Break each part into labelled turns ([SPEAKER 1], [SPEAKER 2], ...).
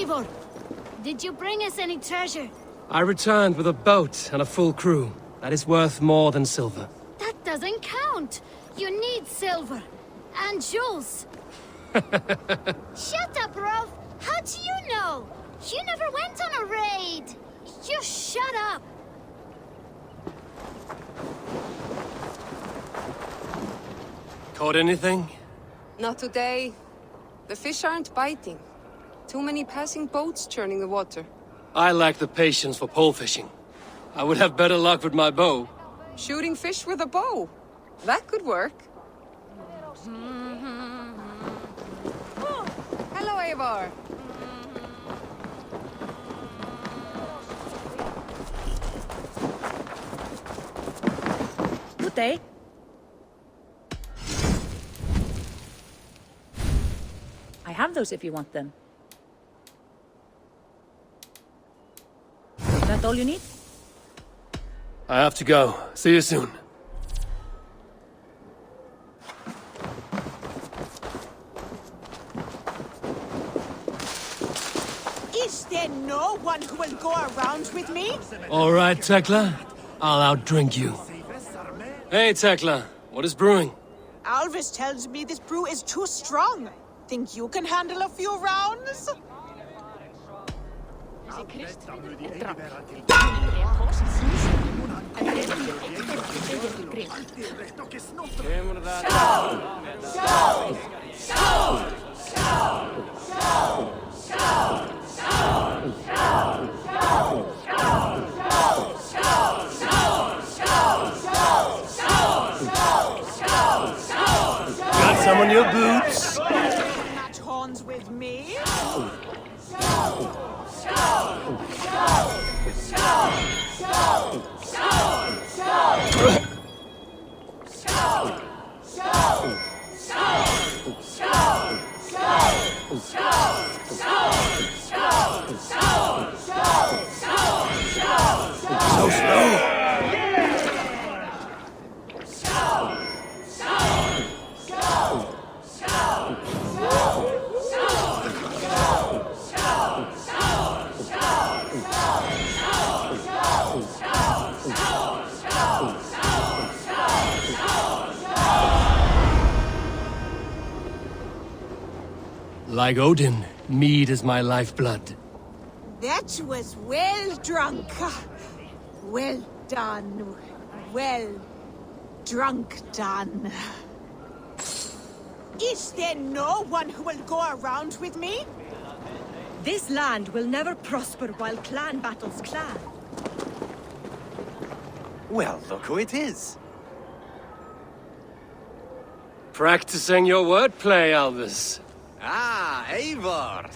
[SPEAKER 1] Eivor, did you bring us any treasure?
[SPEAKER 2] I returned with a boat and a full crew. That is worth more than silver.
[SPEAKER 1] That doesn't count. You need silver. And jewels. Shut up, Rolf. How do you know? You never went on a raid. You shut up.
[SPEAKER 2] Caught anything?
[SPEAKER 3] Not today. The fish aren't biting. Too many passing boats churning the water.
[SPEAKER 2] I lack the patience for pole fishing. I would have better luck with my bow.
[SPEAKER 3] Shooting fish with a bow. That could work. Oh, hello, Eivor.
[SPEAKER 4] Good day. I have those if you want them. Is that all you need?
[SPEAKER 2] I have to go. See you soon.
[SPEAKER 5] Is there no one who will go around with me?
[SPEAKER 2] All right, Tekla. I'll outdrink you. Hey, Tekla. What is brewing?
[SPEAKER 5] Alvis tells me this brew is too strong. Think you can handle a few rounds?
[SPEAKER 2] Got some on your boots?
[SPEAKER 5] Match horns with me?
[SPEAKER 2] So slow. Like Odin, mead is my lifeblood.
[SPEAKER 5] That was well drunk. Well done. Well drunk done. Is there no one who will go around with me?
[SPEAKER 4] This land will never prosper while clan battles clan.
[SPEAKER 6] Well, look who it is.
[SPEAKER 2] Practicing your wordplay, Alvis.
[SPEAKER 6] Ah, Eivor!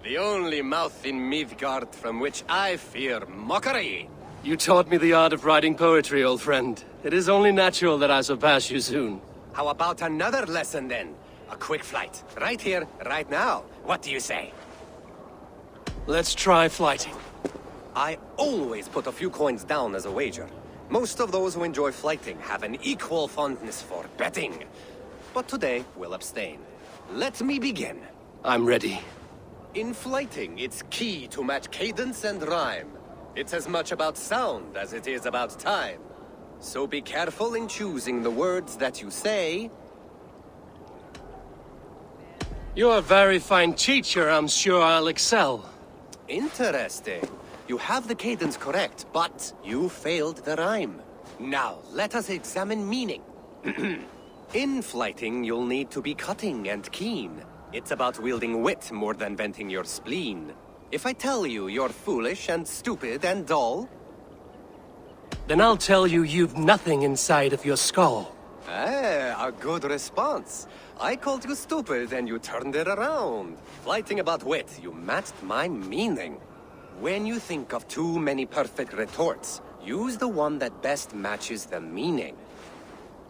[SPEAKER 6] The only mouth in Midgard from which I fear mockery.
[SPEAKER 2] You taught me the art of writing poetry, old friend. It is only natural that I surpass you soon.
[SPEAKER 6] How about another lesson then? A quick flight. Right here, right now. What do you say?
[SPEAKER 2] Let's try flighting.
[SPEAKER 6] I always put a few coins down as a wager. Most of those who enjoy flighting have an equal fondness for betting. But today, we'll abstain. Let me begin.
[SPEAKER 2] I'm ready.
[SPEAKER 6] In flighting, it's key to match cadence and rhyme. It's as much about sound as it is about time. So be careful in choosing the words that you say.
[SPEAKER 2] You're a very fine teacher. I'm sure I'll excel.
[SPEAKER 6] Interesting. You have the cadence correct, but you failed the rhyme. Now, let us examine meaning. In flighting, you'll need to be cutting and keen. It's about wielding wit more than venting your spleen. If I tell you you're foolish and stupid and dull...
[SPEAKER 2] Then I'll tell you you've nothing inside of your skull.
[SPEAKER 6] Ah, a good response. I called you stupid and you turned it around. Flighting about wit, you matched my meaning. When you think of too many perfect retorts, use the one that best matches the meaning.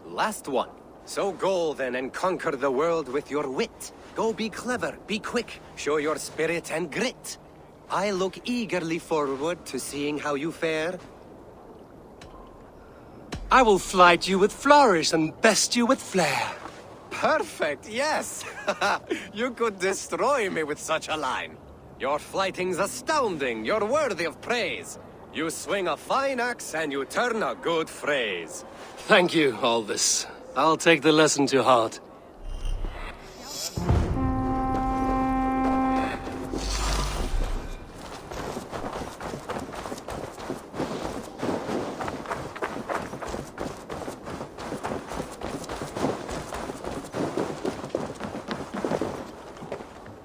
[SPEAKER 6] Last one. So go then and conquer the world with your wit. Go be clever, be quick, show your spirit and grit. I look eagerly forward to seeing how you fare.
[SPEAKER 2] I will flight you with flourish and best you with flair.
[SPEAKER 6] Perfect, yes! You could destroy me with such a line. Your flighting's astounding. You're worthy of praise. You swing a fine axe and you turn a good phrase.
[SPEAKER 2] Thank you, Alvis. I'll take the lesson to heart.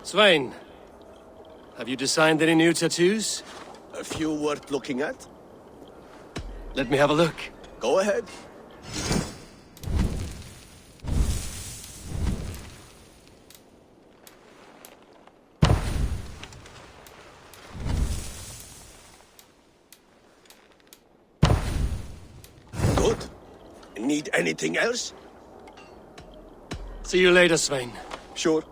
[SPEAKER 2] Svein, have you designed any new tattoos?
[SPEAKER 7] A few worth looking at?
[SPEAKER 2] Let me have a look.
[SPEAKER 7] Go ahead. Good. Need anything else?
[SPEAKER 2] See you later, Svein.
[SPEAKER 7] Sure.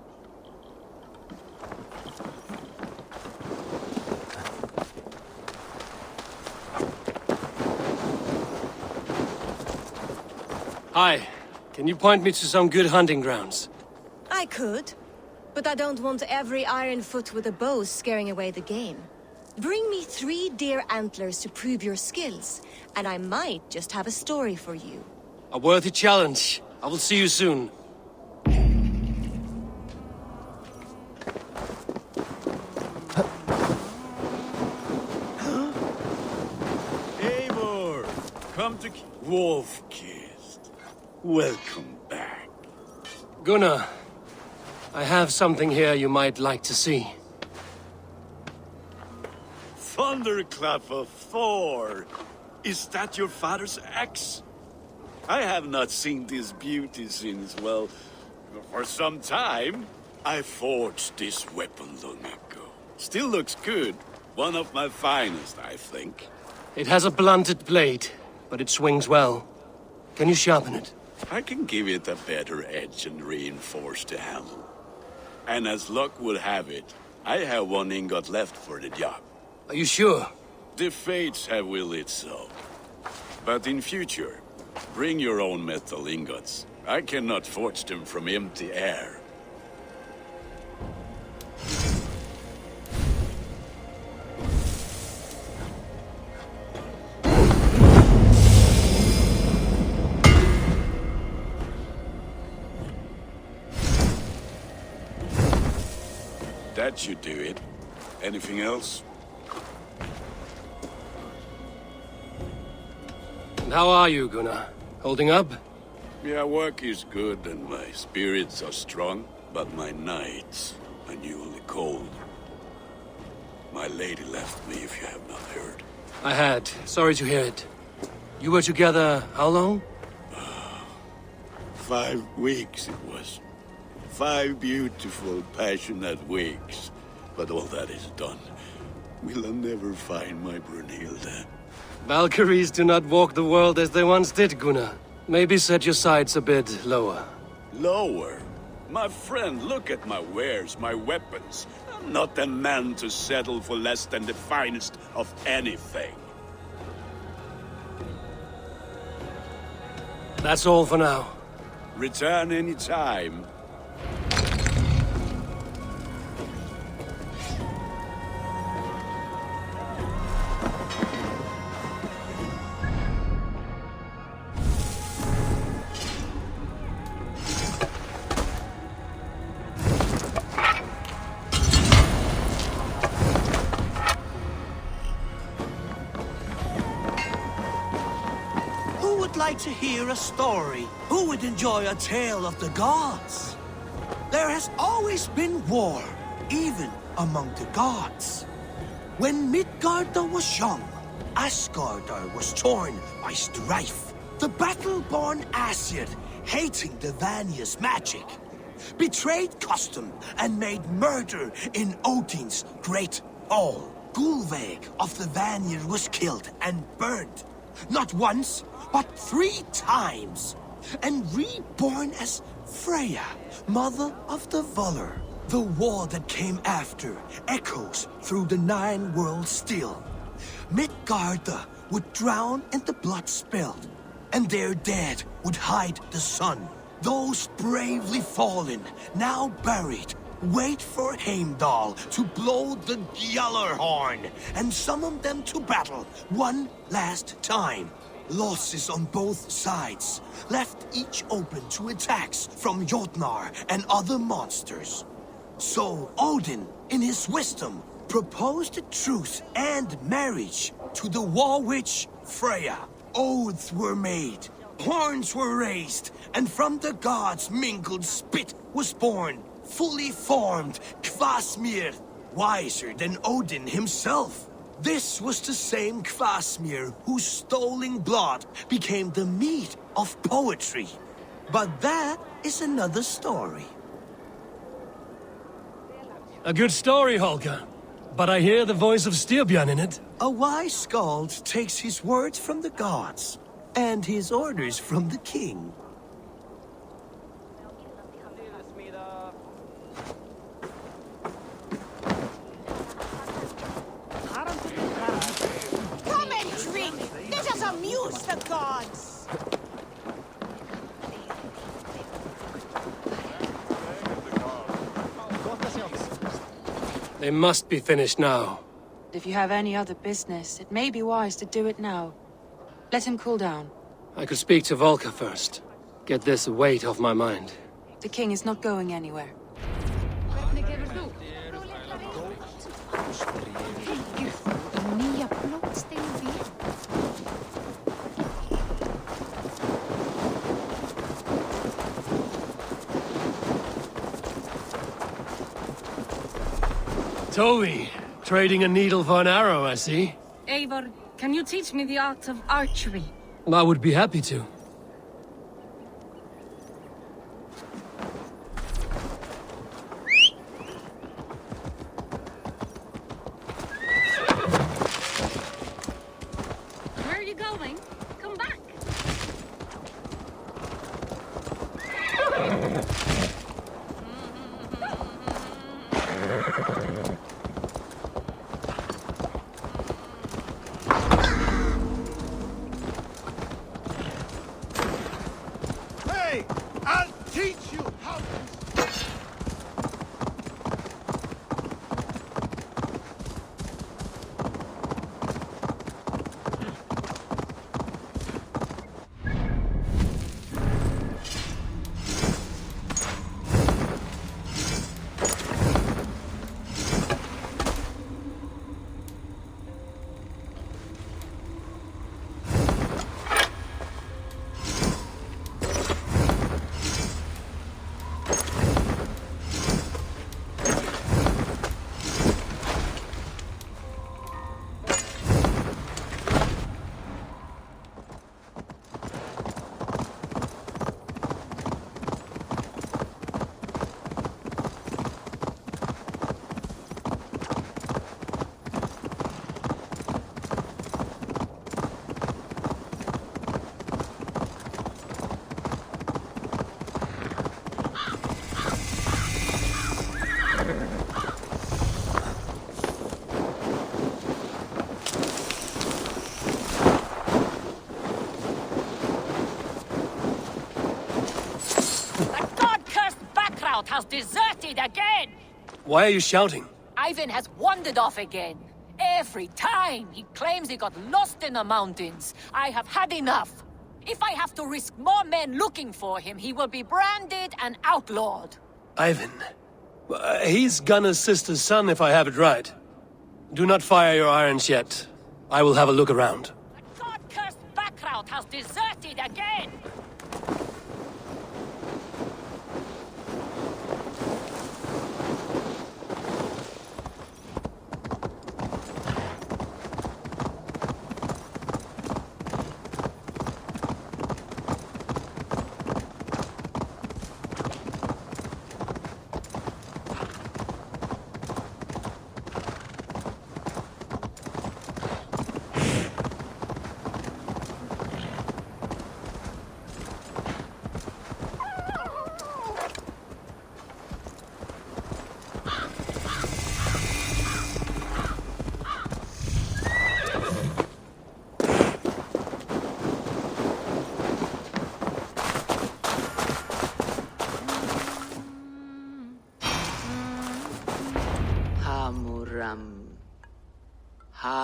[SPEAKER 2] Hi. Can you point me to some good hunting grounds?
[SPEAKER 4] I could, but I don't want every ironfoot with a bow scaring away the game. Bring me 3 deer antlers to prove your skills, and I might just have a story for you.
[SPEAKER 2] A worthy challenge. I will see you soon.
[SPEAKER 8] Eivor, come to Wolf-Kissed. Welcome back.
[SPEAKER 2] Gunnar, I have something here you might like to see.
[SPEAKER 8] Thunderclap of Thor! Is that your father's axe? I have not seen this beauty since, well, for some time. I forged this weapon long ago. Still looks good. One of my finest, I think.
[SPEAKER 2] It has a blunted blade, but it swings well. Can you sharpen it?
[SPEAKER 8] I can give it a better edge and reinforce the handle. And as luck would have it, I have 1 ingot left for the job.
[SPEAKER 2] Are you sure?
[SPEAKER 8] The fates have willed it so. But in future, bring your own metal ingots. I cannot forge them from empty air. That should do it. Anything else?
[SPEAKER 2] And how are you, Gunnar? Holding up?
[SPEAKER 8] Yeah, work is good and my spirits are strong, but my nights are newly cold. My lady left me, if you have not heard.
[SPEAKER 2] I had. Sorry to hear it. You were together how long?
[SPEAKER 8] 5 weeks it was. 5 beautiful, passionate weeks. But all that is done. Will I never find my Brunhilde?
[SPEAKER 2] Valkyries do not walk the world as they once did, Gunnar. Maybe set your sights a bit lower.
[SPEAKER 8] Lower? My friend, look at my wares, my weapons. I'm not a man to settle for less than the finest of anything.
[SPEAKER 2] That's all for now.
[SPEAKER 8] Return any time.
[SPEAKER 9] Like to hear a story? Who would enjoy a tale of the gods? There has always been war, even among the gods. When Midgarda was young, Asgardr was torn by strife. The battle-born Aesir, hating the Vanir's magic, betrayed custom and made murder in Odin's great hall. Gulveig of the Vanir was killed and burned, not once, but 3 times, and reborn as Freya, mother of the Volur. The war that came after echoes through the 9 worlds still. Midgarda would drown in the blood spilled, and their dead would hide the sun. Those bravely fallen, now buried, wait for Heimdall to blow the Gjallarhorn and summon them to battle one last time. Losses on both sides left each open to attacks from Jotnar and other monsters. So Odin, in his wisdom, proposed a truce and marriage to the war witch Freya. Oaths were made, horns were raised, and from the gods' mingled spit was born, fully formed Kvasmir, wiser than Odin himself. This was the same Kvasmir whose stolen blood became the meat of poetry. But that is another story.
[SPEAKER 2] A good story, Holger. But I hear the voice of Styrbjörn in it.
[SPEAKER 9] A wise skald takes his words from the gods, and his orders from the king.
[SPEAKER 5] Come and drink! Let us amuse the gods!
[SPEAKER 2] They must be finished now.
[SPEAKER 10] If you have any other business, it may be wise to do it now. Let him cool down.
[SPEAKER 2] I could speak to Volker first. Get this weight off my mind.
[SPEAKER 10] The king is not going anywhere.
[SPEAKER 2] Toby, trading a needle for an arrow, I see.
[SPEAKER 11] Eivor, can you teach me the art of archery?
[SPEAKER 2] I would be happy to.
[SPEAKER 11] Where are you going? Come back!
[SPEAKER 7] Hey! I'll teach you how to...
[SPEAKER 12] Has deserted again!
[SPEAKER 2] Why are you shouting?
[SPEAKER 12] Ivan has wandered off again. Every time he claims he got lost in the mountains. I have had enough. If I have to risk more men looking for him, he will be branded and outlawed.
[SPEAKER 2] Ivan. He's Gunner's sister's son, if I have it right. Do not fire your irons yet. I will have a look around.
[SPEAKER 12] The god-cursed background has deserted again!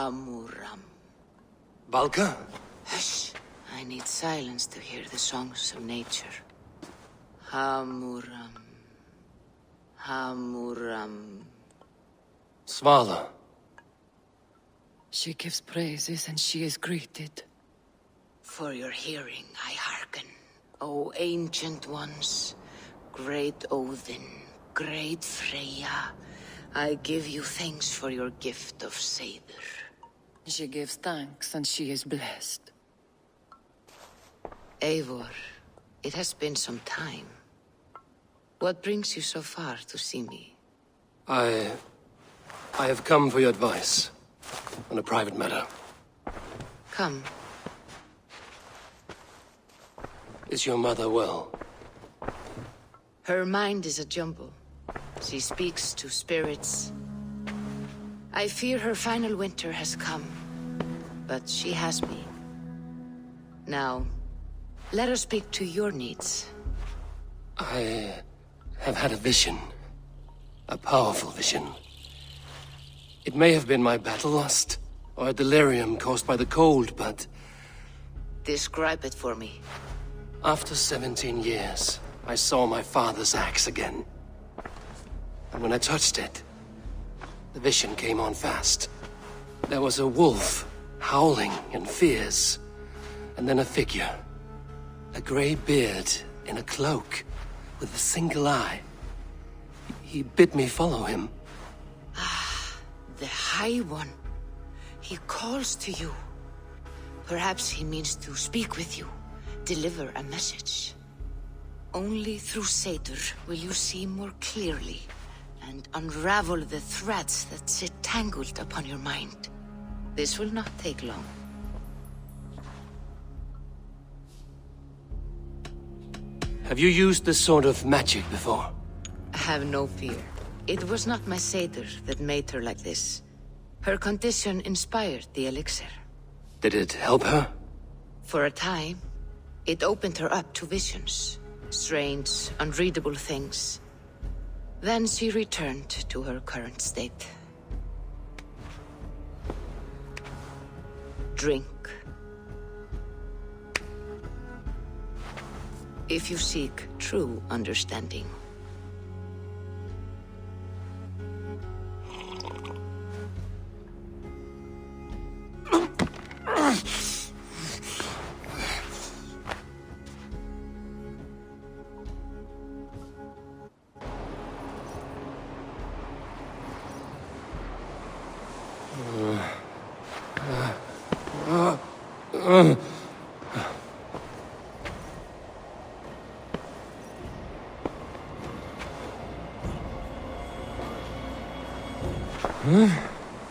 [SPEAKER 12] Hamuram.
[SPEAKER 2] Valka?
[SPEAKER 12] Hush. I need silence to hear the songs of nature. Hamuram. Hamuram.
[SPEAKER 2] Svala.
[SPEAKER 10] She gives praises and she is greeted.
[SPEAKER 12] For your hearing, I hearken. O ancient ones, great Odin, great Freya, I give you thanks for your gift of Seder.
[SPEAKER 10] She gives thanks and she is blessed.
[SPEAKER 12] Eivor, it has been some time. What brings you so far to see me?
[SPEAKER 2] I have come for your advice on a private matter.
[SPEAKER 12] Come.
[SPEAKER 2] Is your mother well?
[SPEAKER 12] Her mind is a jumble. She speaks to spirits. I fear her final winter has come, but she has me. Now, let her speak to your needs.
[SPEAKER 2] I have had a vision. A powerful vision. It may have been my battle lust, or a delirium caused by the cold, but...
[SPEAKER 12] Describe it for me.
[SPEAKER 2] After 17 years, I saw my father's axe again. And when I touched it, the vision came on fast. There was a wolf, howling and fierce, and then a figure. A grey beard in a cloak, with a single eye. He bid me follow him.
[SPEAKER 12] Ah, the High One. He calls to you. Perhaps he means to speak with you, deliver a message. Only through Seder will you see more clearly and unravel the threads that sit tangled upon your mind. This will not take long.
[SPEAKER 2] Have you used this sort of magic before?
[SPEAKER 12] Have no fear. It was not my Seder that made her like this. Her condition inspired the elixir.
[SPEAKER 2] Did it help her?
[SPEAKER 12] For a time, it opened her up to visions. Strange, unreadable things. Then she returned to her current state. Drink. If you seek true understanding.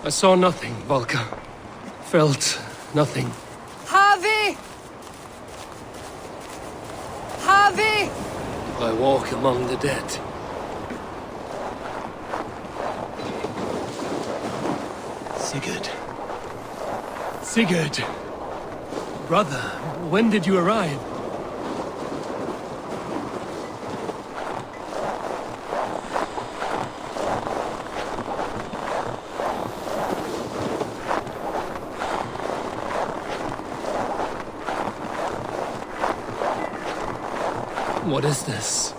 [SPEAKER 2] I saw nothing, Valka. Felt nothing.
[SPEAKER 12] Harvey! Harvey!
[SPEAKER 2] I walk among the dead. Sigurd. Sigurd! Brother, when did you arrive? What is this?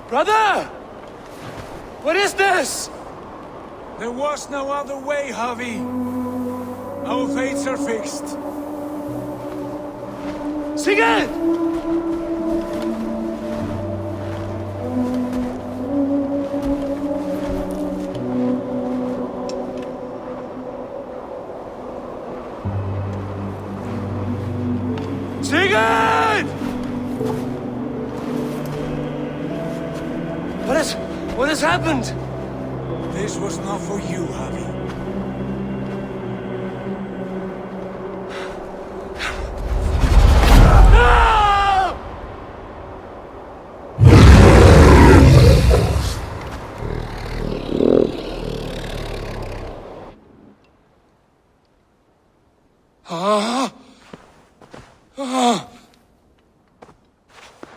[SPEAKER 2] Brother! What is this?
[SPEAKER 7] There was no other way, Harvey. Our fates are fixed.
[SPEAKER 2] Sigurd! it! What has happened?
[SPEAKER 7] This was not for you, Javi.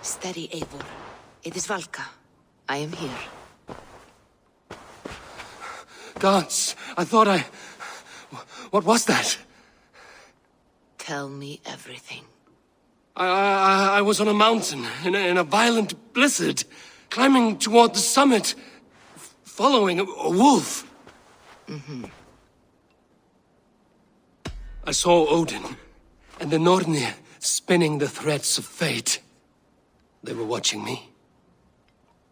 [SPEAKER 13] Steady, Eivor. It is Valka. I am here.
[SPEAKER 2] Gods, I thought I... What was that?
[SPEAKER 13] Tell me everything.
[SPEAKER 2] I was on a mountain in a violent blizzard, climbing toward the summit, following a wolf.
[SPEAKER 13] Mm-hmm.
[SPEAKER 2] I saw Odin and the Nornir spinning the threads of fate. They were watching me.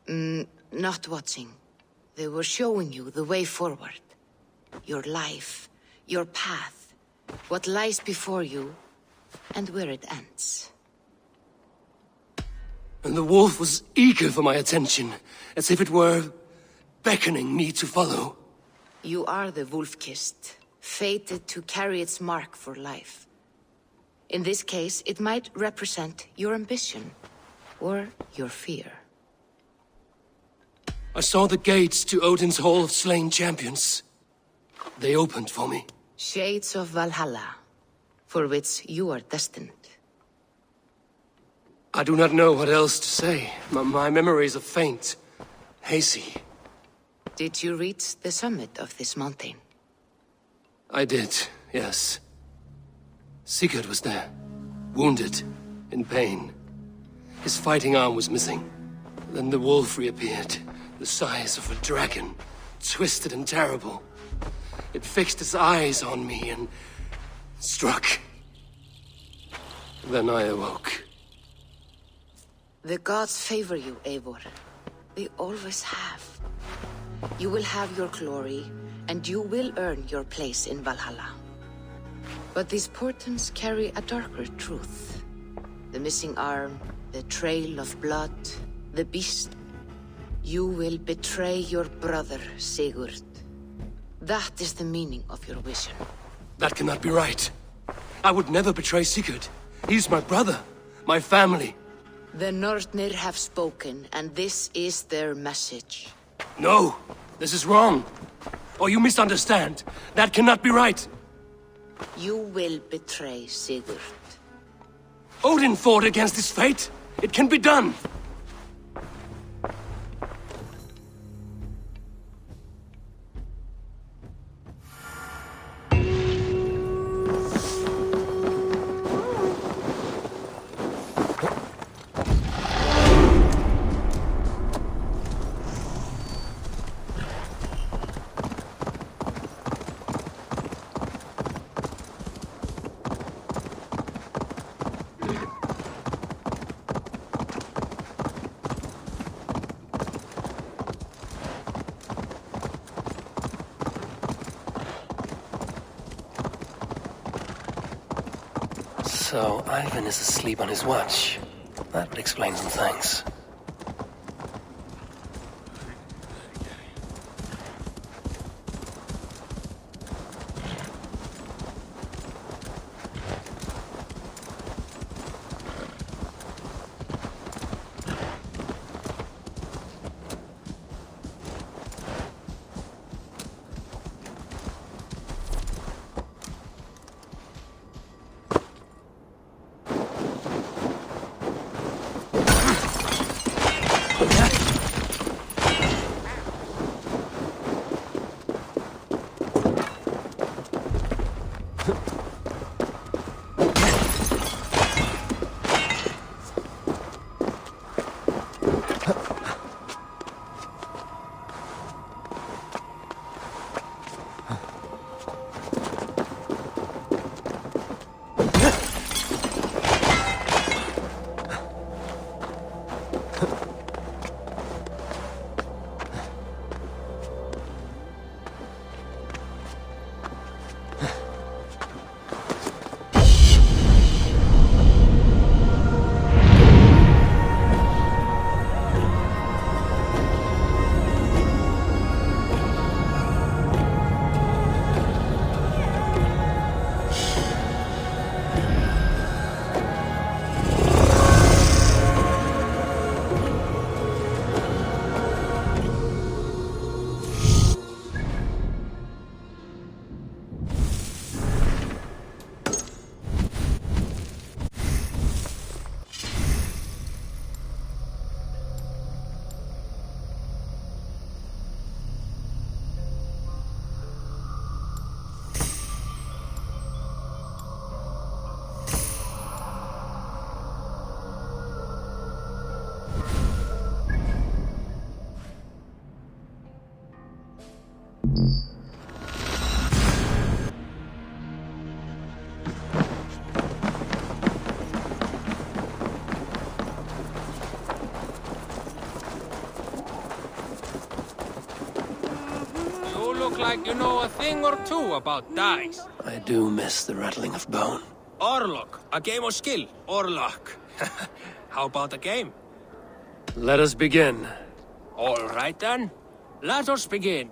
[SPEAKER 13] Not watching. They were showing you the way forward. Your life, your path, what lies before you, and where it ends.
[SPEAKER 2] And the wolf was eager for my attention, as if it were beckoning me to follow.
[SPEAKER 13] You are the wolf-kissed, fated to carry its mark for life. In this case, it might represent your ambition, or your fear.
[SPEAKER 2] I saw the gates to Odin's Hall of Slain Champions. They opened for me.
[SPEAKER 13] Shades of Valhalla, for which you are destined.
[SPEAKER 2] I do not know what else to say. My memories are faint, hazy.
[SPEAKER 13] Did you reach the summit of this mountain?
[SPEAKER 2] I did, yes. Sigurd was there, wounded, in pain. His fighting arm was missing. Then the wolf reappeared, the size of a dragon, twisted and terrible. It fixed its eyes on me and struck. Then I awoke.
[SPEAKER 13] The gods favor you, Eivor. They always have. You will have your glory, and you will earn your place in Valhalla. But these portents carry a darker truth. The missing arm, the trail of blood, the beast. You will betray your brother, Sigurd. That is the meaning of your vision.
[SPEAKER 2] That cannot be right. I would never betray Sigurd. He's my brother, my family.
[SPEAKER 13] The Nornir have spoken, and this is their message.
[SPEAKER 2] No, this is wrong. Or you misunderstand. That cannot be right.
[SPEAKER 13] You will betray Sigurd.
[SPEAKER 2] Odin fought against his fate. It can be done. So, Ivan is asleep on his watch. That would explain some things.
[SPEAKER 14] like you know a thing or two about dice.
[SPEAKER 2] I do miss the rattling of bone.
[SPEAKER 14] Or luck. A game of skill. Or luck. How about a game?
[SPEAKER 2] Let us begin.
[SPEAKER 14] All right then. Let us begin.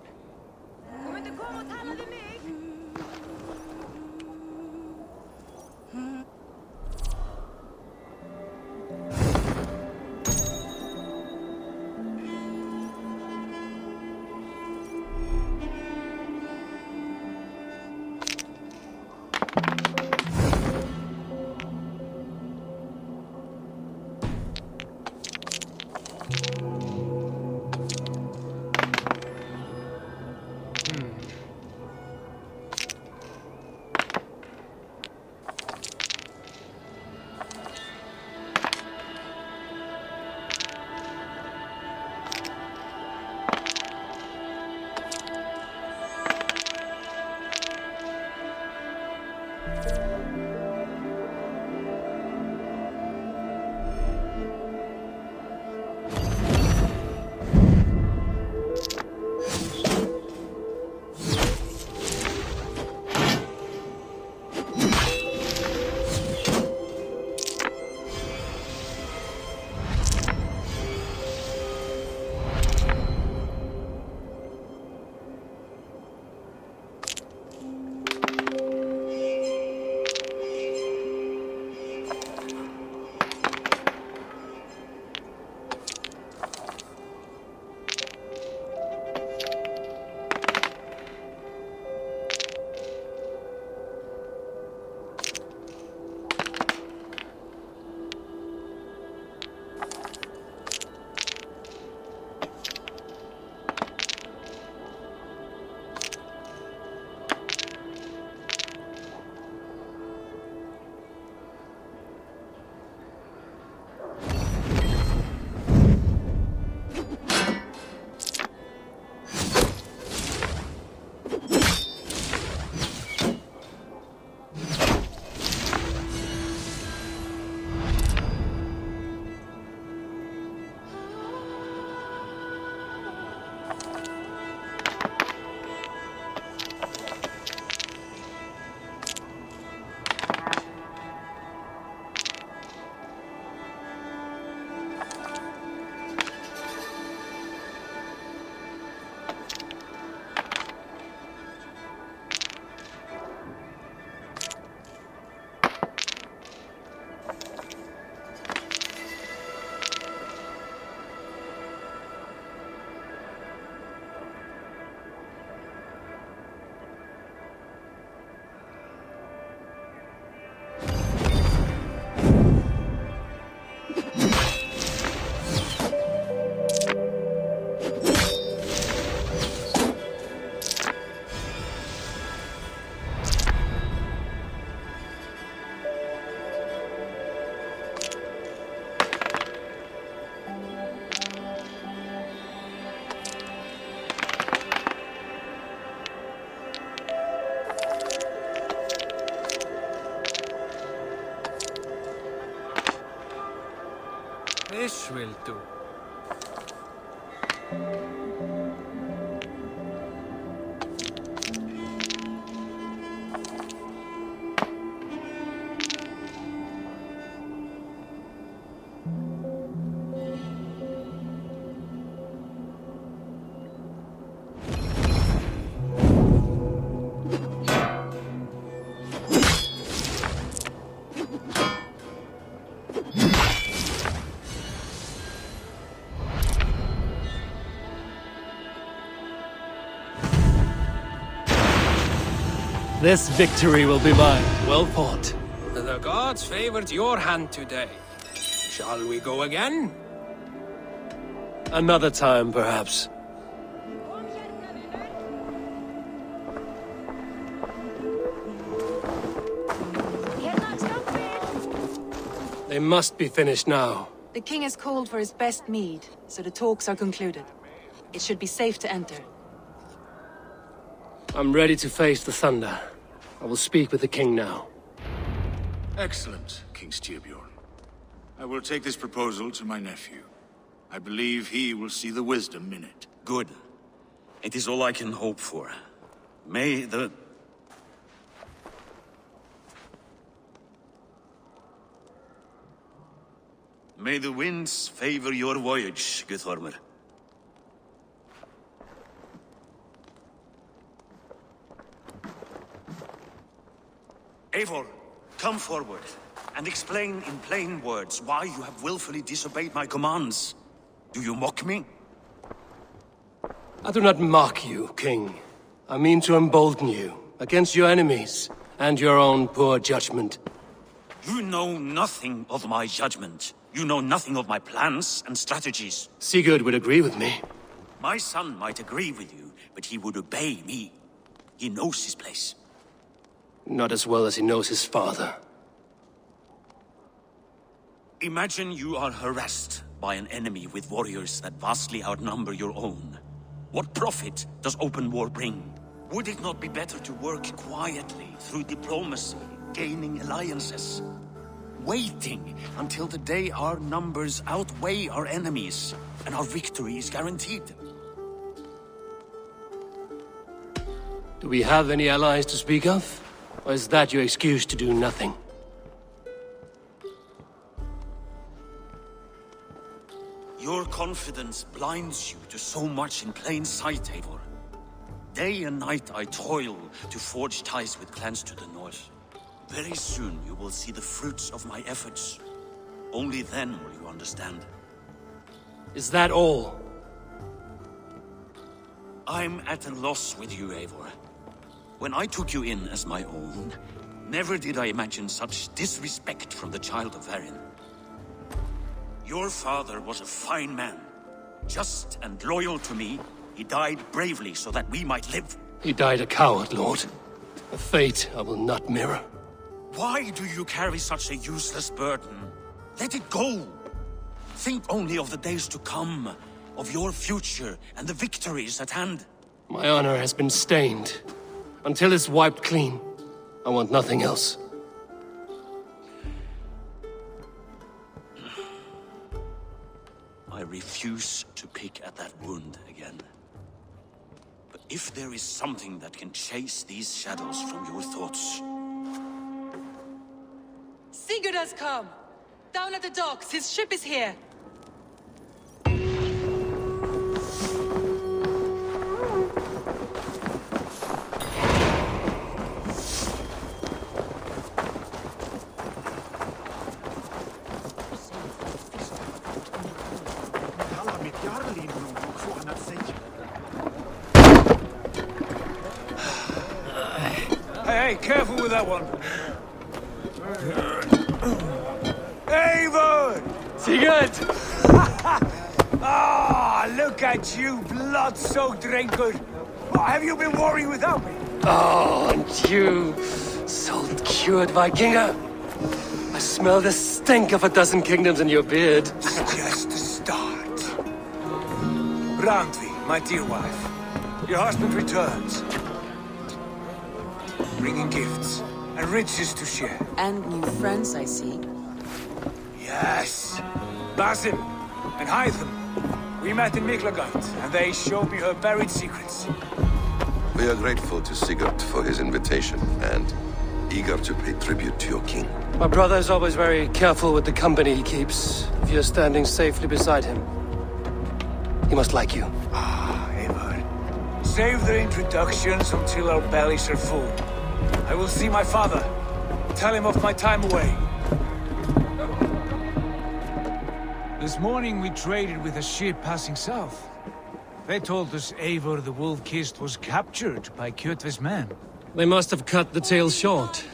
[SPEAKER 14] This will do.
[SPEAKER 2] This victory will be mine. Well fought.
[SPEAKER 14] The gods favored your hand today. Shall we go again?
[SPEAKER 2] Another time, perhaps. They must be finished now.
[SPEAKER 10] The king has called for his best mead, so the talks are concluded. It should be safe to enter.
[SPEAKER 2] I'm ready to face the thunder. I will speak with the king now.
[SPEAKER 7] Excellent, King Styrbjorn. I will take this proposal to my nephew. I believe he will see the wisdom in it.
[SPEAKER 15] Good. It is all I can hope for.
[SPEAKER 8] May the winds favor your voyage, Guthormer. Eivor, come forward and explain in plain words why you have willfully disobeyed my commands. Do you mock me?
[SPEAKER 2] I do not mock you, King. I mean to embolden you against your enemies and your own poor judgment.
[SPEAKER 8] You know nothing of my judgment. You know nothing of my plans and strategies.
[SPEAKER 2] Sigurd would agree with me.
[SPEAKER 8] My son might agree with you, but he would obey me. He knows his place.
[SPEAKER 2] Not as well as he knows his father.
[SPEAKER 8] Imagine you are harassed by an enemy with warriors that vastly outnumber your own. What profit does open war bring? Would it not be better to work quietly through diplomacy, gaining alliances? Waiting until the day our numbers outweigh our enemies and our victory is guaranteed.
[SPEAKER 2] Do we have any allies to speak of? Or is that your excuse to do nothing?
[SPEAKER 8] Your confidence blinds you to so much in plain sight, Eivor. Day and night I toil to forge ties with clans to the north. Very soon you will see the fruits of my efforts. Only then will you understand.
[SPEAKER 2] Is that all?
[SPEAKER 8] I'm at a loss with you, Eivor. When I took you in as my own, never did I imagine such disrespect from the child of Varin. Your father was a fine man. Just and loyal to me, he died bravely so that we might live.
[SPEAKER 2] He died a coward, Lord. A fate I will not mirror.
[SPEAKER 8] Why do you carry such a useless burden? Let it go! Think only of the days to come, of your future and the victories at hand.
[SPEAKER 2] My honor has been stained. Until it's wiped clean, I want nothing else.
[SPEAKER 8] I refuse to pick at that wound again. But if there is something that can chase these shadows from your thoughts...
[SPEAKER 10] Sigurd has come! Down at the docks, his ship is here!
[SPEAKER 7] Hey, careful with that one. Eivor!
[SPEAKER 2] Sigurd!
[SPEAKER 7] Ah, look at you, blood-soaked raincoat. What have you been worrying without me?
[SPEAKER 2] Oh, and you, salt-cured Vikinger. I smell the stink of a dozen kingdoms in your beard.
[SPEAKER 7] It's just the start. Randvi, my dear wife, your husband returns. Bringing gifts and riches to share.
[SPEAKER 3] And new friends, I see.
[SPEAKER 7] Yes. Basim and Hytham. We met in Miklagard, and they showed me her buried secrets.
[SPEAKER 15] We are grateful to Sigurd for his invitation, and eager to pay tribute to your king.
[SPEAKER 2] My brother is always very careful with the company he keeps. If you're standing safely beside him, he must like you.
[SPEAKER 7] Ah, Eivor. Save the introductions until our bellies are full. I will see my father. Tell him of my time away.
[SPEAKER 16] This morning we traded with a ship passing south. They told us Eivor the Wolf-Kissed was captured by Kjotve's men.
[SPEAKER 2] They must have cut the tale short.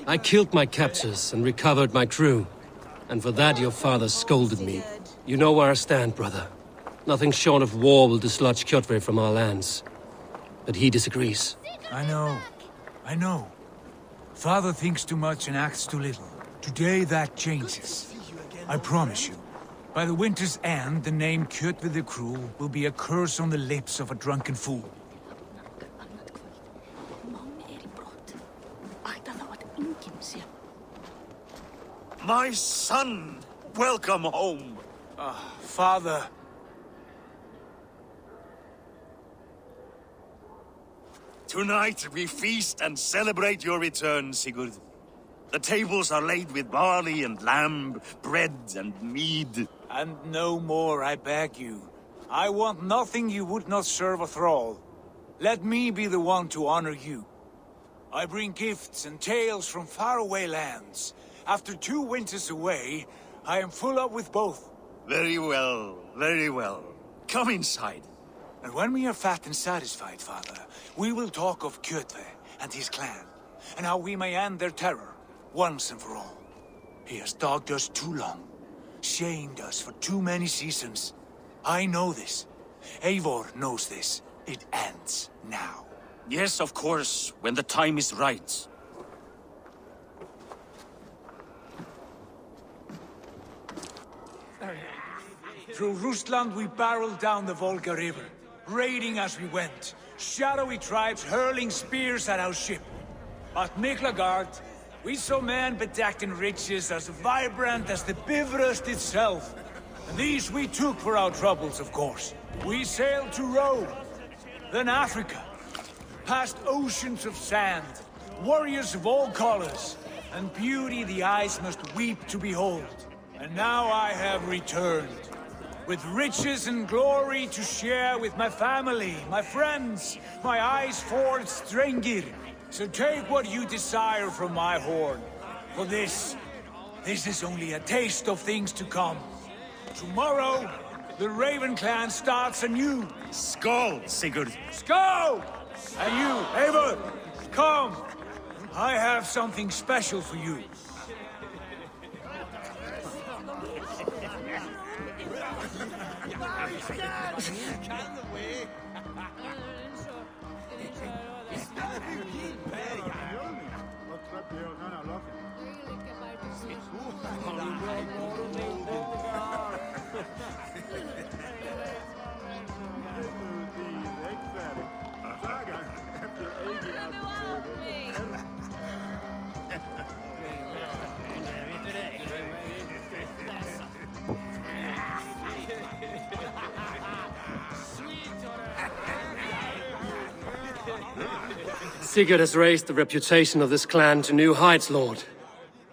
[SPEAKER 2] I killed my captors and recovered my crew. And for that your father scolded me. You know where I stand, brother. Nothing short of war will dislodge Kjotve from our lands. But he disagrees.
[SPEAKER 16] I know. Father thinks too much and acts too little. Today that changes. I promise you. By the winter's end, the name Kjotve the Cruel will be a curse on the lips of a drunken fool.
[SPEAKER 8] My son! Welcome home!
[SPEAKER 7] Father.
[SPEAKER 8] Tonight we feast and celebrate your return, Sigurd. The tables are laid with barley and lamb, bread and mead.
[SPEAKER 16] And no more, I beg you. I want nothing you would not serve a thrall. Let me be the one to honor you. I bring gifts and tales from faraway lands. After 2 winters away, I am full up with both.
[SPEAKER 8] Very well, very well. Come inside.
[SPEAKER 16] And when we are fat and satisfied, Father, we will talk of Kjotve and his clan, and how we may end their terror, once and for all. He has dogged us too long, shamed us for too many seasons. I know this. Eivor knows this. It ends now.
[SPEAKER 8] Yes, of course, when the time is right.
[SPEAKER 16] Through Rusland we barreled down the Volga River, raiding as we went, shadowy tribes hurling spears at our ship. At Miklagard, we saw men bedecked in riches as vibrant as the Bifrost itself. And these we took for our troubles, of course. We sailed to Rome, then Africa, past oceans of sand, warriors of all colors, and beauty the eyes must weep to behold. And now I have returned, with riches and glory to share with my family, my friends, my eyes-forged Strengir. So take what you desire from my horn. For this is only a taste of things to come. Tomorrow, the Raven clan starts anew.
[SPEAKER 8] Skål, Sigurd.
[SPEAKER 16] Skål! And you, Eivor, come. I have something special for you.
[SPEAKER 2] Sigurd has raised the reputation of this clan to new heights, Lord.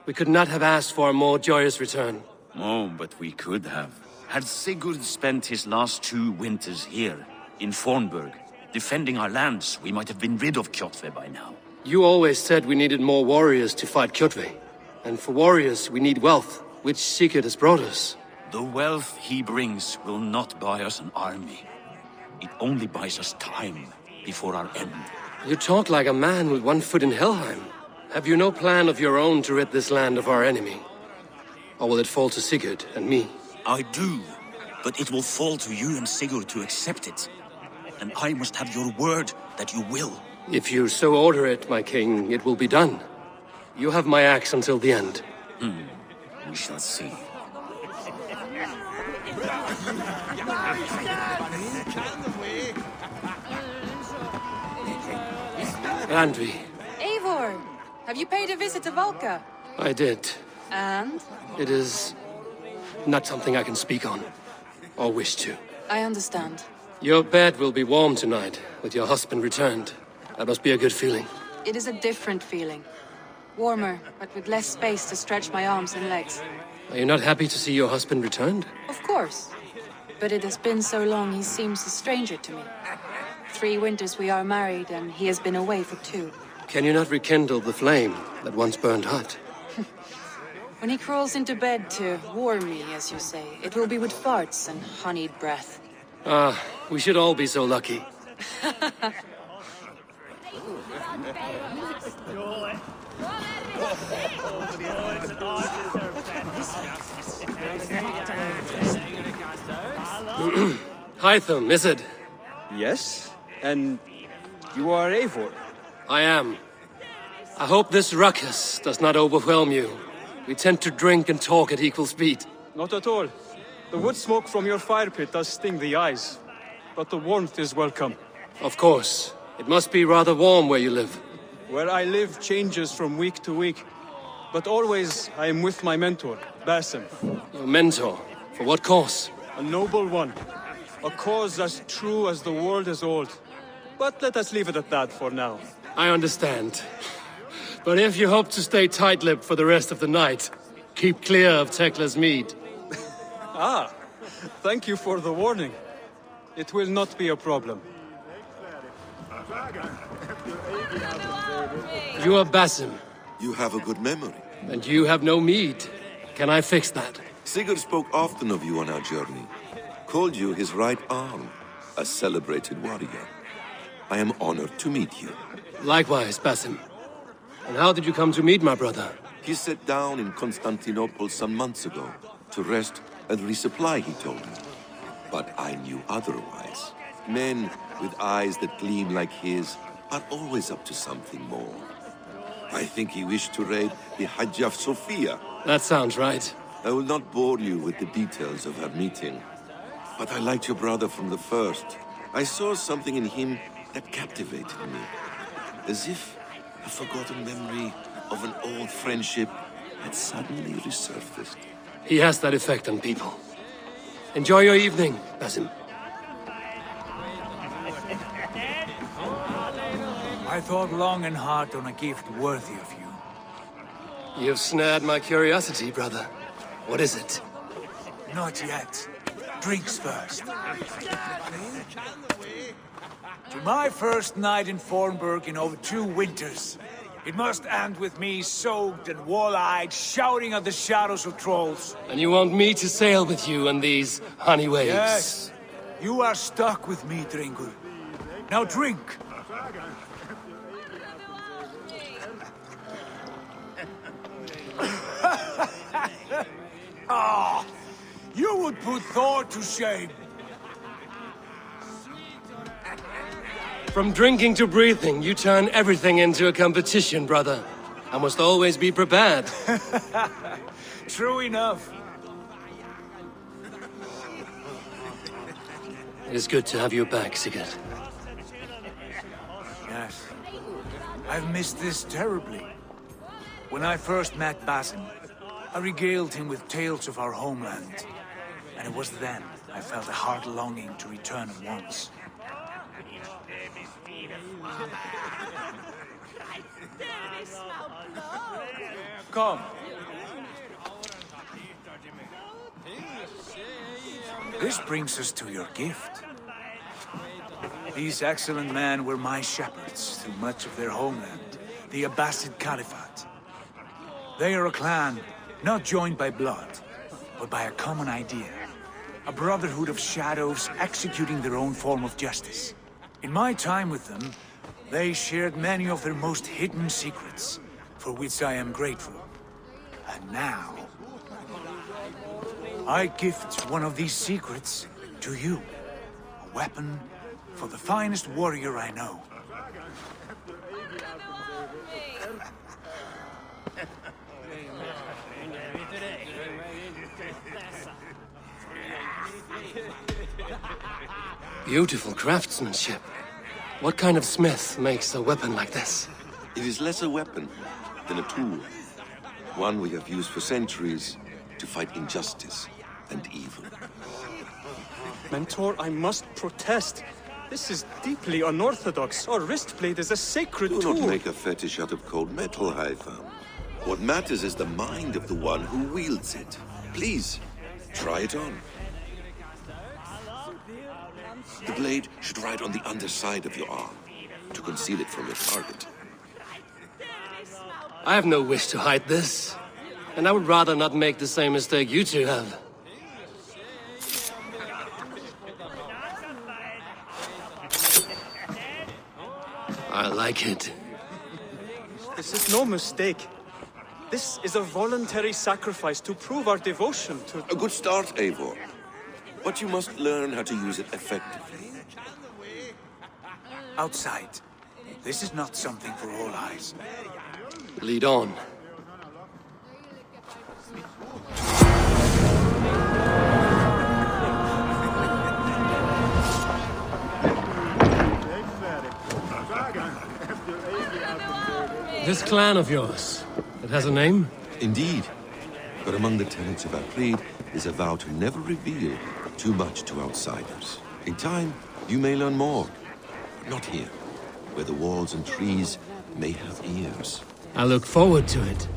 [SPEAKER 2] We could not have asked for a more joyous return.
[SPEAKER 8] Oh, but we could have. Had Sigurd spent his last 2 winters here, in Fornberg, defending our lands, we might have been rid of Kjotve by now.
[SPEAKER 2] You always said we needed more warriors to fight Kjotve. And for warriors, we need wealth, which Sigurd has brought us.
[SPEAKER 8] The wealth he brings will not buy us an army. It only buys us time before our end.
[SPEAKER 2] You talk like a man with 1 foot in Helheim. Have you no plan of your own to rid this land of our enemy? Or will it fall to Sigurd and me?
[SPEAKER 8] I do, but it will fall to you and Sigurd to accept it. And I must have your word that you will.
[SPEAKER 2] If you so order it, my king, it will be done. You have my axe until the end.
[SPEAKER 8] We shall see.
[SPEAKER 2] Randvi,
[SPEAKER 10] Eivor, have you paid a visit to Valka?
[SPEAKER 2] I did.
[SPEAKER 10] And?
[SPEAKER 2] It is not something I can speak on, or wish to.
[SPEAKER 10] I understand.
[SPEAKER 2] Your bed will be warm tonight, with your husband returned. That must be a good feeling.
[SPEAKER 10] It is a different feeling. Warmer, but with less space to stretch my arms and legs.
[SPEAKER 2] Are you not happy to see your husband returned?
[SPEAKER 10] Of course. But it has been so long he seems a stranger to me. 3 winters we are married, and he has been away for 2.
[SPEAKER 2] Can you not rekindle the flame that once burned hot?
[SPEAKER 10] When he crawls into bed to warm me, as you say, it will be with farts and honeyed breath.
[SPEAKER 2] Ah, we should all be so lucky. Hytham, is it?
[SPEAKER 17] Yes? And you are Eivor?
[SPEAKER 2] I am. I hope this ruckus does not overwhelm you. We tend to drink and talk at equal speed.
[SPEAKER 17] Not at all. The wood smoke from your fire pit does sting the eyes. But the warmth is welcome.
[SPEAKER 2] Of course. It must be rather warm where you live.
[SPEAKER 17] Where I live changes from week to week. But always I am with my mentor, Basim.
[SPEAKER 2] Your mentor? For what cause?
[SPEAKER 17] A noble one. A cause as true as the world is old. But let us leave it at that for now.
[SPEAKER 2] I understand. But if you hope to stay tight-lipped for the rest of the night, keep clear of Tekla's mead.
[SPEAKER 17] Ah, thank you for the warning. It will not be a problem.
[SPEAKER 2] You are Basim.
[SPEAKER 15] You have a good memory.
[SPEAKER 2] And you have no mead. Can I fix that?
[SPEAKER 15] Sigurd spoke often of you on our journey. Called you his right arm, a celebrated warrior. I am honored to meet you.
[SPEAKER 2] Likewise, Basim. And how did you come to meet my brother?
[SPEAKER 15] He sat down in Constantinople some months ago to rest and resupply, he told me. But I knew otherwise. Men with eyes that gleam like his are always up to something more. I think he wished to raid the Hajj of Sophia.
[SPEAKER 2] That sounds right.
[SPEAKER 15] I will not bore you with the details of our meeting. But I liked your brother from the first. I saw something in him that captivated me. As if a forgotten memory of an old friendship had suddenly resurfaced.
[SPEAKER 2] He has that effect on people. Enjoy your evening, Basim.
[SPEAKER 16] I thought long and hard on a gift worthy of you.
[SPEAKER 2] You've snared my curiosity, brother. What is it?
[SPEAKER 16] Not yet. Drinks first. To my first night in Fornberg in over 2 winters. It must end with me soaked and wall-eyed, shouting at the shadows of trolls.
[SPEAKER 2] And you want me to sail with you on these honey waves?
[SPEAKER 16] Yes. You are stuck with me, Dringur. Now drink. Ah, you would put Thor to shame.
[SPEAKER 2] From drinking to breathing, you turn everything into a competition, brother. I must always be prepared.
[SPEAKER 16] True enough.
[SPEAKER 2] It is good to have you back, Sigurd.
[SPEAKER 16] Yes. I've missed this terribly. When I first met Basim, I regaled him with tales of our homeland. And it was then I felt a heart longing to return at once. Come. This brings us to your gift. These excellent men were my shepherds through much of their homeland, the Abbasid Caliphate. They are a clan not joined by blood, but by a common idea. A brotherhood of shadows executing their own form of justice. In my time with them, they shared many of their most hidden secrets, for which I am grateful. And now, I gift one of these secrets to you. A weapon for the finest warrior I know.
[SPEAKER 2] Beautiful craftsmanship. What kind of smith makes a weapon like this?
[SPEAKER 15] It is less a weapon than a tool. One we have used for centuries to fight injustice and evil.
[SPEAKER 17] Mentor, I must protest. This is deeply unorthodox. Our wrist blade is a sacred tool.
[SPEAKER 15] Do not make a fetish out of cold metal, Haitham. What matters is the mind of the one who wields it. Please, try it on. The blade should ride on the underside of your arm, to conceal it from your target.
[SPEAKER 2] I have no wish to hide this. And I would rather not make the same mistake you two have. I like it.
[SPEAKER 17] This is no mistake. This is a voluntary sacrifice to prove our devotion to...
[SPEAKER 15] A good start, Eivor. But you must learn how to use it effectively.
[SPEAKER 16] Outside. This is not something for all eyes.
[SPEAKER 2] Lead on. This clan of yours, it has a name?
[SPEAKER 15] Indeed. But among the tenets of our creed is a vow to never reveal too much to outsiders. In time, you may learn more. Not here, where the walls and trees may have ears.
[SPEAKER 2] I look forward to it.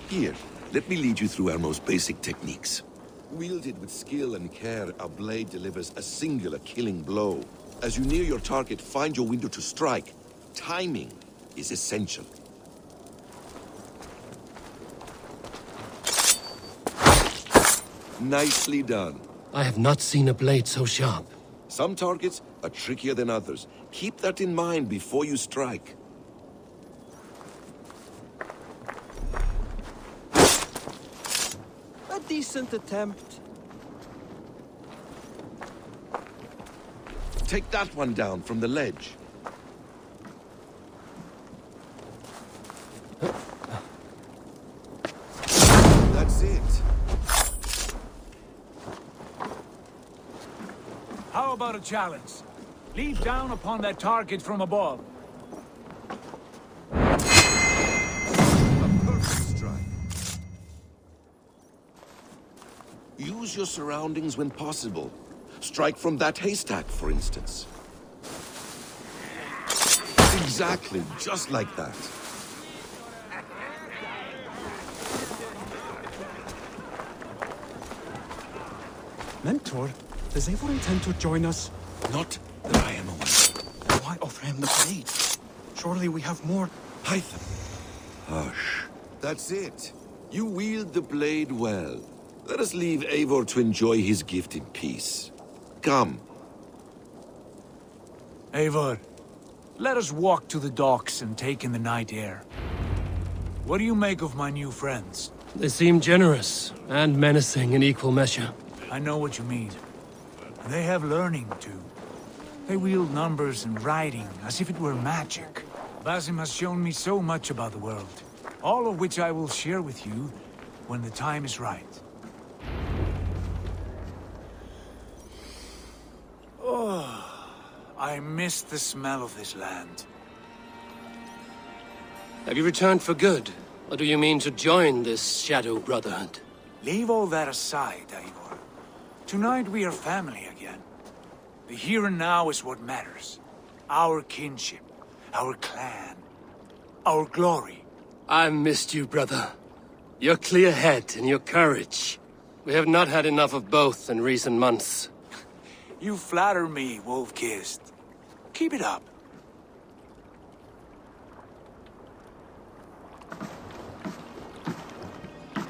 [SPEAKER 15] Here, let me lead you through our most basic techniques. Wielded with skill and care, our blade delivers a singular killing blow. As you near your target, find your window to strike. Timing is essential. Nicely done.
[SPEAKER 2] I have not seen a blade so sharp.
[SPEAKER 15] Some targets are trickier than others. Keep that in mind before you strike.
[SPEAKER 17] A decent attempt.
[SPEAKER 15] Take that one down from the ledge. That's it.
[SPEAKER 16] How about a challenge? Leap down upon that target from above.
[SPEAKER 15] A perfect strike. Use your surroundings when possible. Strike from that haystack, for instance. Exactly, just like that.
[SPEAKER 17] Mentor, does Eivor intend to join us?
[SPEAKER 15] Not that I am aware.
[SPEAKER 17] Why offer him the blade? Surely we have more.
[SPEAKER 15] Hytham. Hush. That's it. You wield the blade well. Let us leave Eivor to enjoy his gift in peace. Come.
[SPEAKER 16] Eivor, let us walk to the docks and take in the night air. What do you make of my new friends?
[SPEAKER 2] They seem generous and menacing in equal measure.
[SPEAKER 16] I know what you mean. They have learning, too. They wield numbers and writing as if it were magic. Basim has shown me so much about the world, all of which I will share with you when the time is right. Oh, I miss the smell of this land.
[SPEAKER 2] Have you returned for good? Or do you mean to join this Shadow Brotherhood?
[SPEAKER 16] Leave all that aside, Eivor. Tonight we are family again. The here and now is what matters. Our kinship, our clan, our glory.
[SPEAKER 2] I've missed you, brother. Your clear head and your courage. We have not had enough of both in recent months.
[SPEAKER 16] You flatter me, Wolf-Kissed. Keep it up.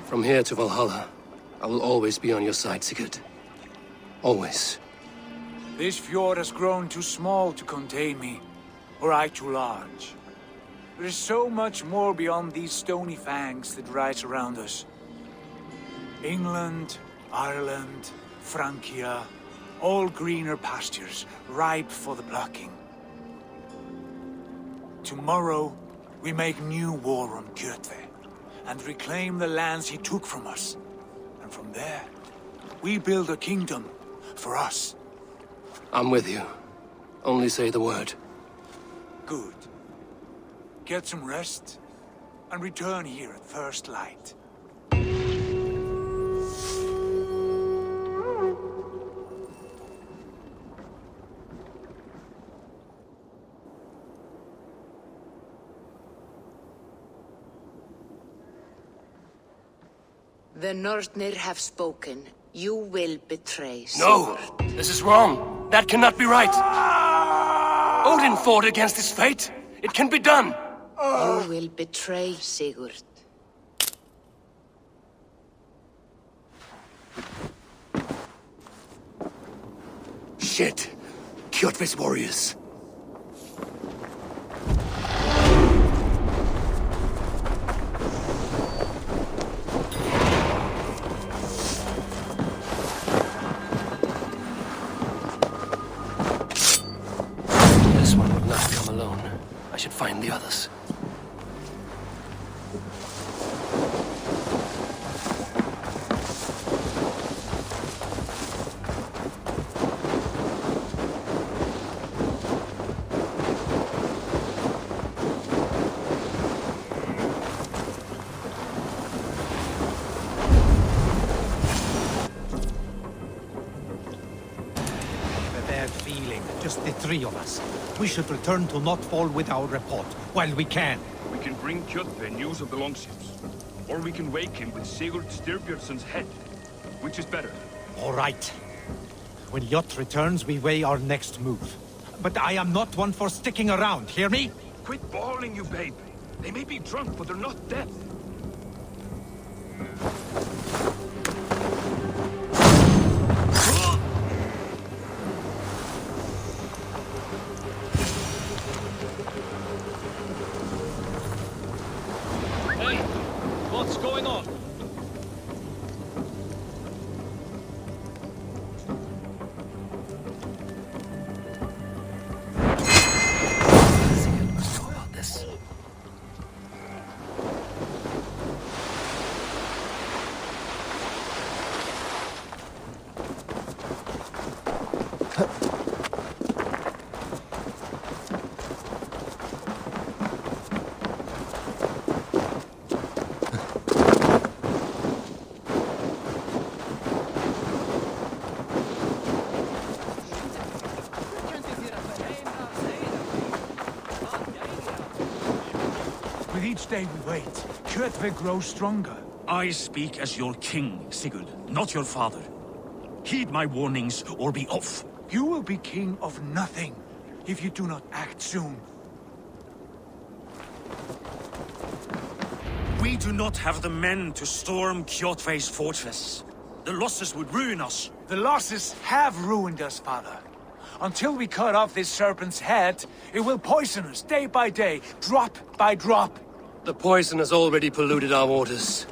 [SPEAKER 2] From here to Valhalla, I will always be on your side, Sigurd. Always.
[SPEAKER 16] This fjord has grown too small to contain me, or I too large. There is so much more beyond these stony fangs that rise around us. England, Ireland, Francia, all greener pastures, ripe for the plucking. Tomorrow, we make new war on Kjotve, and reclaim the lands he took from us. And from there, we build a kingdom for us.
[SPEAKER 2] I'm with you. Only say the word.
[SPEAKER 16] Good. Get some rest, and return here at first light.
[SPEAKER 13] The Northnir have spoken. You will betray
[SPEAKER 2] No!
[SPEAKER 13] Sigurd.
[SPEAKER 2] This is wrong! That cannot be right! Odin fought against his fate! It can be done!
[SPEAKER 13] You will betray Sigurd.
[SPEAKER 2] Shit! Kjotve's warriors! This one would not come alone. I should find the others.
[SPEAKER 18] just the three of us. We should return to Notfall with our report, while we can.
[SPEAKER 19] We can bring Kjotve news of the longships. Or we can wake him with Sigurd Styrbjörnsson's head. Which is better?
[SPEAKER 18] All right. When Jot returns, we weigh our next move. But I am not one for sticking around, hear me?
[SPEAKER 19] Quit bawling, you babe. They may be drunk, but they're not dead.
[SPEAKER 17] Hey, what's going on?
[SPEAKER 16] With each day we wait, Kjotve grows stronger.
[SPEAKER 20] I speak as your king, Sigurd, not your father. Heed my warnings or be off.
[SPEAKER 16] You will be king of nothing if you do not act soon.
[SPEAKER 20] We do not have the men to storm Kjotve's fortress. The losses would ruin us.
[SPEAKER 16] The losses have ruined us, father. Until we cut off this serpent's head, it will poison us day by day, drop by drop.
[SPEAKER 2] The poison has already polluted our waters.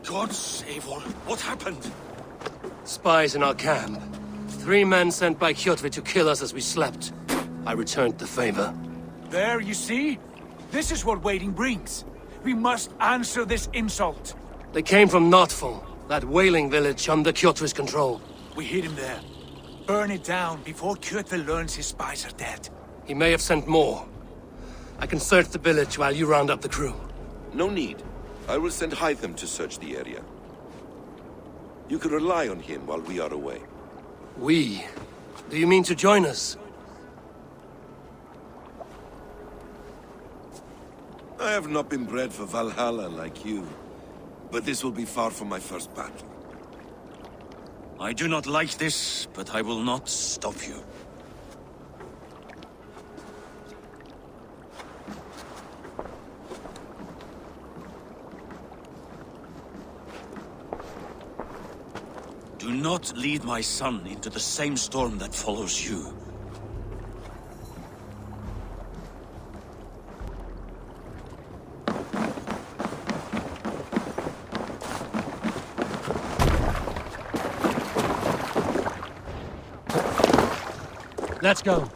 [SPEAKER 20] Gods, Eivor, what happened?
[SPEAKER 2] Spies in our camp. 3 men sent by Kjotve to kill us as we slept. I returned the favor.
[SPEAKER 16] There, you see? This is what waiting brings. We must answer this insult.
[SPEAKER 2] They came from Notfall, that whaling village under Kjotve's control.
[SPEAKER 16] We hid him there. Burn it down before Kjotve learns his spies are dead.
[SPEAKER 2] He may have sent more. I can search the village while you round up the crew.
[SPEAKER 15] No need. I will send Hytham to search the area. You can rely on him while we are away.
[SPEAKER 2] We? Do you mean to join us?
[SPEAKER 15] I have not been bred for Valhalla like you, but this will be far from my first battle.
[SPEAKER 20] I do not like this, but I will not stop you. Do not lead my son into the same storm that follows you.
[SPEAKER 2] Let's go.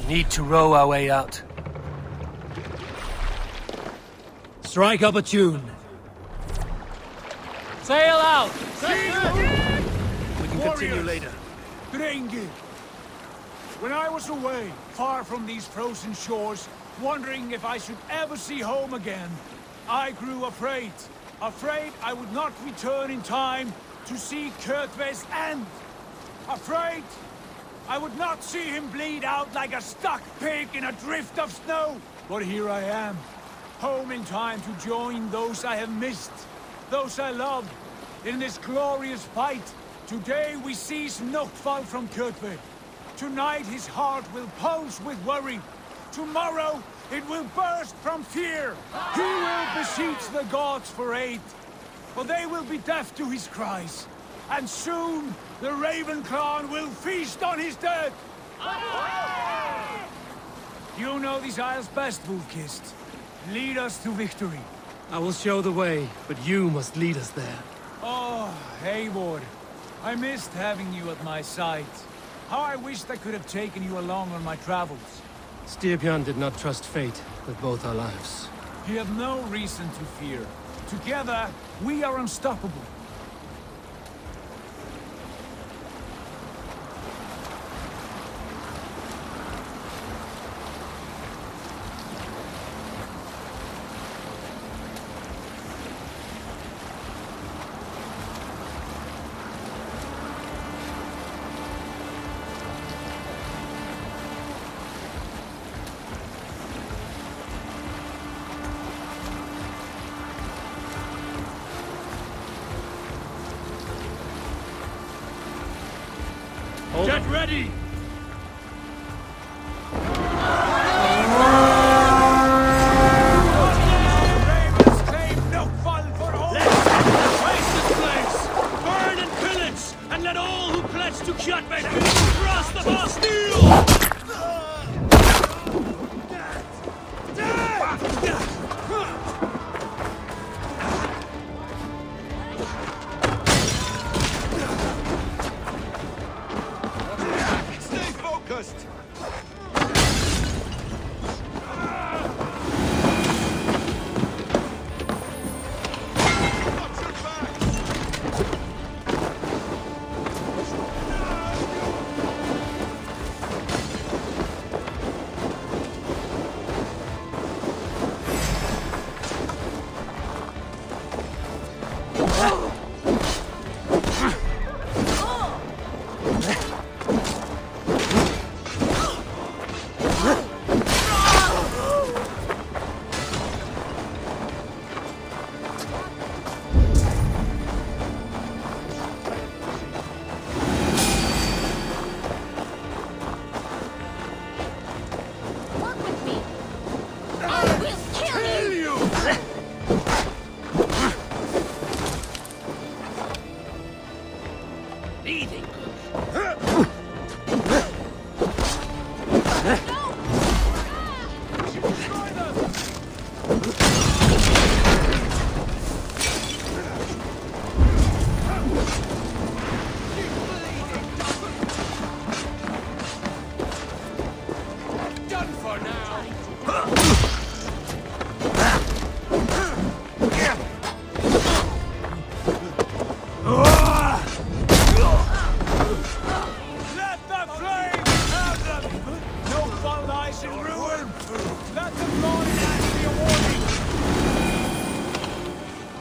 [SPEAKER 2] Need to row our way out. Strike up a tune. Sail out! We can continue later.
[SPEAKER 16] Drengi! When I was away, far from these frozen shores, wondering if I should ever see home again, I grew afraid. Afraid I would not return in time to see Kjotve's end. Afraid I would not see him bleed out like a stuck pig in a drift of snow. But here I am, home in time to join those I have missed, those I love, in this glorious fight. Today we seize Notfall from Kjotve. Tonight his heart will pulse with worry. Tomorrow it will burst from fear. He will beseech the gods for aid, for they will be deaf to his cries. And soon the Raven clan will feast on his dead. You know these isles best, Wolf-Kissed. Lead us to victory.
[SPEAKER 2] I will show the way, but you must lead us there.
[SPEAKER 16] Oh, Eivor. I missed having you at my side. How I wished I could have taken you along on my travels.
[SPEAKER 2] Styrbjörn did not trust fate with both our lives.
[SPEAKER 16] You have no reason to fear. Together, we are unstoppable.
[SPEAKER 7] Get ready!
[SPEAKER 20] To Kjotve, thrust the Bastille!
[SPEAKER 15] Stay focused!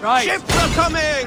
[SPEAKER 7] Right.
[SPEAKER 6] Ships are coming!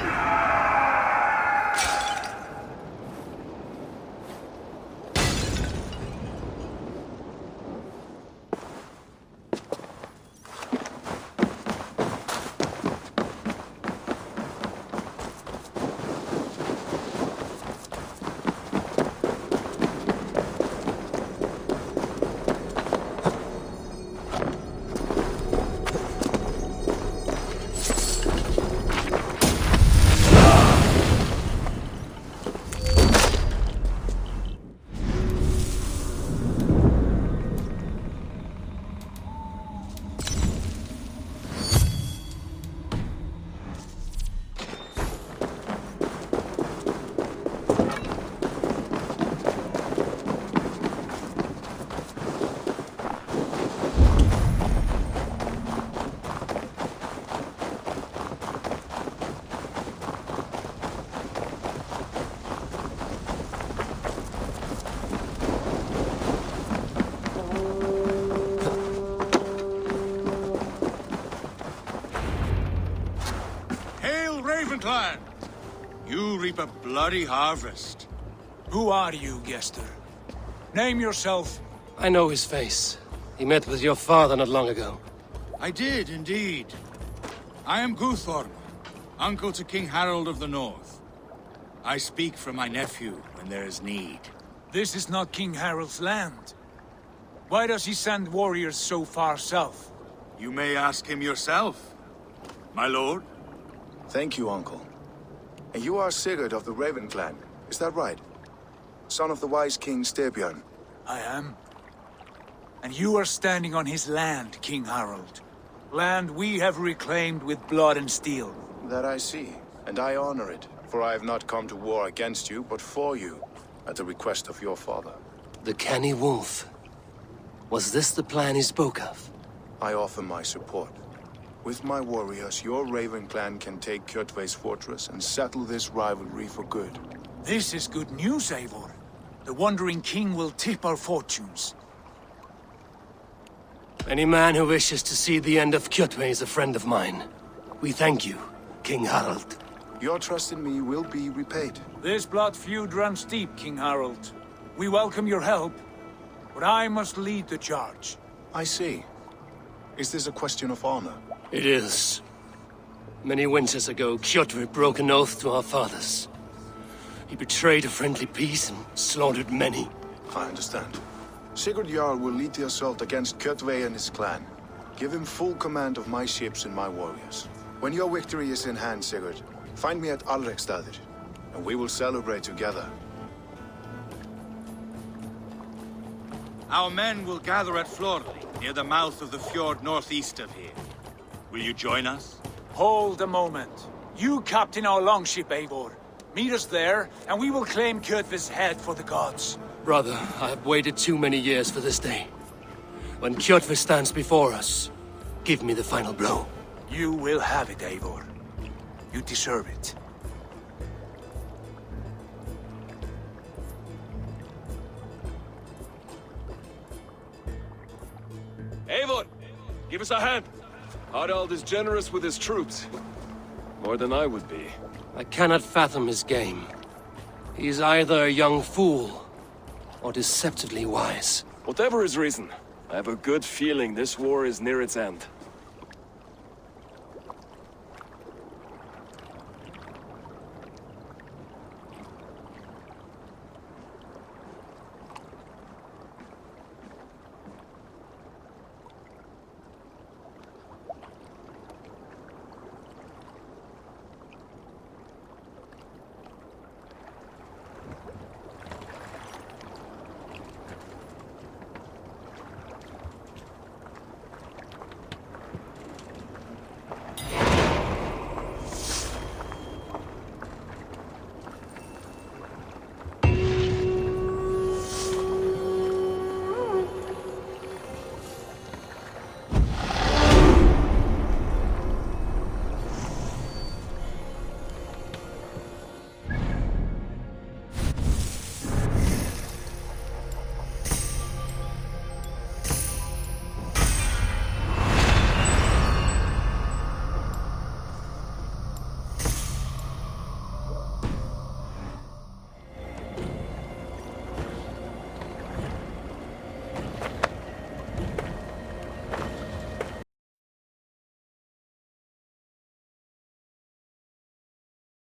[SPEAKER 16] You reap a bloody harvest. Who are you, Gester? Name yourself.
[SPEAKER 2] I know his face. He met with your father not long ago.
[SPEAKER 16] I did, indeed. I am Guthorm, uncle to King Harald of the North. I speak for my nephew when there is need. This is not King Harald's land. Why does he send warriors so far south? You may ask him yourself, my lord.
[SPEAKER 21] Thank you, uncle. And you are Sigurd of the Raven clan, is that right? Son of the wise king Styrbjörn.
[SPEAKER 16] I am. And you are standing on his land, King Harald. Land we have reclaimed with blood and steel.
[SPEAKER 21] That I see, and I honor it, for I have not come to war against you, but for you, at the request of your father.
[SPEAKER 2] The canny wolf. Was this the plan he spoke of?
[SPEAKER 21] I offer my support. With my warriors, your Raven clan can take Kjotve's fortress and settle this rivalry for good.
[SPEAKER 16] This is good news, Eivor. The Wandering King will tip our fortunes.
[SPEAKER 2] Any man who wishes to see the end of Kjotve is a friend of mine. We thank you, King Harald.
[SPEAKER 21] Your trust in me will be repaid.
[SPEAKER 16] This blood feud runs deep, King Harald. We welcome your help, but I must lead the charge.
[SPEAKER 21] I see. Is this a question of honor?
[SPEAKER 2] It is. Many winters ago, Kjotve broke an oath to our fathers. He betrayed a friendly peace and slaughtered many.
[SPEAKER 21] I understand. Sigurd Jarl will lead the assault against Kjotve and his clan. Give him full command of my ships and my warriors. When your victory is in hand, Sigurd, find me at Alrekstadir, and we will celebrate together.
[SPEAKER 1] Our men will gather at Florli, near the mouth of the fjord northeast of here. Will you join us?
[SPEAKER 16] Hold a moment. You captain our longship, Eivor. Meet us there, and we will claim Kjotve's head for the gods.
[SPEAKER 2] Brother, I have waited too many years for this day. When Kjotve stands before us, give me the final blow.
[SPEAKER 16] You will have it, Eivor. You deserve it.
[SPEAKER 22] Eivor, give us a hand. Harald is generous with his troops. More than I would be.
[SPEAKER 2] I cannot fathom his game. He is either a young fool, or deceptively wise.
[SPEAKER 22] Whatever his reason, I have a good feeling this war is near its end.